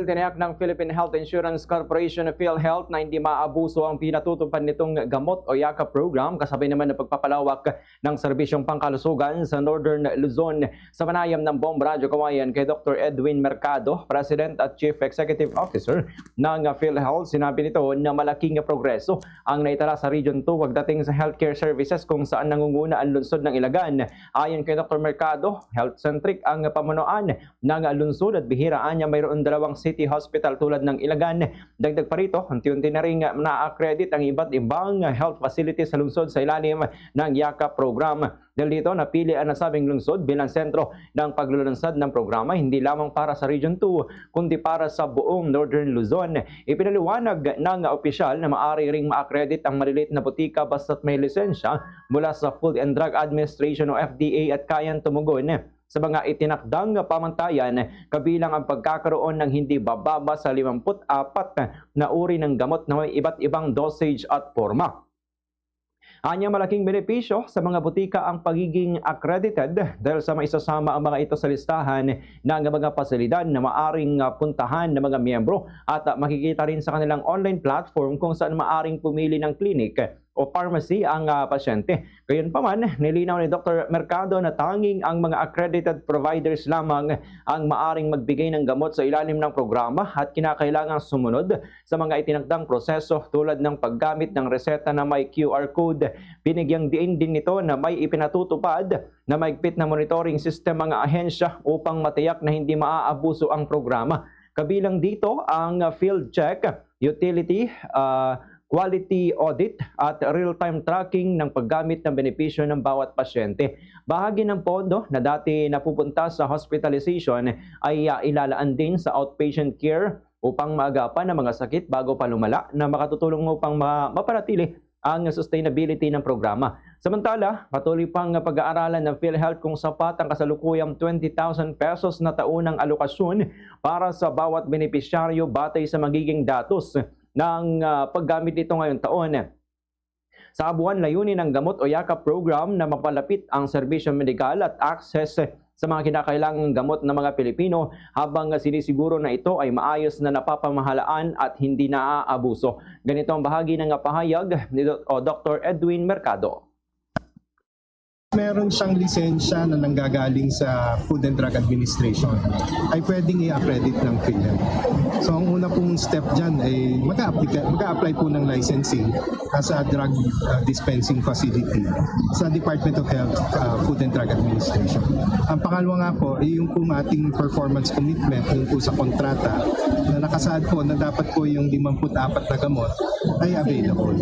Tiniyak ng Philippine Health Insurance Corporation of PhilHealth na hindi maabuso ang pinatutupad nitong gamot o YAKA program, kasabay naman ng pagpapalawak ng serbisyong pangkalusugan sa Northern Luzon. Sa panayam ng Bomb Radio Kawayan kay Dr. Edwin Mercado, President at Chief Executive Officer ng PhilHealth, sinabi nito na malaking progreso ang naitala sa Region 2 pagdating sa healthcare services kung saan nangunguna ang lungsod ng Ilagan. Ayon kay Dr. Mercado, health-centric ang pamunuan ng lungsod at bihiraan niya mayroon dalawang city hospital tulad ng Ilagan. Dagdag pa rito, unti-unti na rin na-accredit ang iba't ibang health facilities sa lungsod sa ilalim ng YAKA program. Dahil dito, napili ang nasabing lungsod bilang sentro ng paglulunsad ng programa hindi lamang para sa Region 2 kundi para sa buong Northern Luzon. Ipinaliwanag ng opisyal na maaari ring ma-accredit ang maliliit na butika basta't may lisensya mula sa Food and Drug Administration o FDA at kayang tumugon sa mga itinakdang pamantayan, kabilang ang pagkakaroon ng hindi bababa sa 54 na uri ng gamot na may iba't ibang dosage at forma. Anya malaking benepisyo sa mga butika ang pagiging accredited dahil sa maisasama ang mga ito sa listahan ng mga pasilidad na maaring puntahan ng mga miyembro at makikita rin sa kanilang online platform kung saan maaring pumili ng clinic o pharmacy ang pasyente. Gayunpaman, nilinaw ni Dr. Mercado na tanging ang mga accredited providers lamang ang maaring magbigay ng gamot sa ilalim ng programa at kinakailangang sumunod sa mga itinakdang proseso tulad ng paggamit ng reseta na may QR code. Binigyang diin din nito na may ipinatutupad na maigpit na monitoring system mga ahensya upang matiyak na hindi maaabuso ang programa. Kabilang dito ang field check, utility, quality audit at real-time tracking ng paggamit ng benepisyo ng bawat pasyente. Bahagi ng pondo na dati napupunta sa hospitalization ay ilalaan din sa outpatient care upang maagapan ang mga sakit bago pa lumala na makatutulong upang mapanatili ang sustainability ng programa. Samantala, patuloy pang pag-aaralan ng PhilHealth kung sapat ang kasalukuyang 20,000 pesos na taunang alokasyon para sa bawat benepisyaryo batay sa magiging datos ng paggamit nito ngayong taon. Sa kabuuan, layunin ng gamot o YAKA program na mapalapit ang serbisyo medikal at access sa mga kinakailangang gamot ng mga Pilipino habang sinisiguro na ito ay maayos na napapamahalaan at hindi naaabuso. Ganito ang bahagi ng pahayag ni Dr. Edwin Mercado. Meron siyang lisensya na nanggagaling sa Food and Drug Administration ay pwedeng i-accredit ng PhilHealth. So ang una pong step dyan ay mag-a-apply po ng licensing sa drug dispensing facility sa Department of Health, Food and Drug Administration. Ang pangalawa nga po ay yung po ating performance commitment yung po sa kontrata na nakasaad po na dapat po yung 54 na gamot ay available.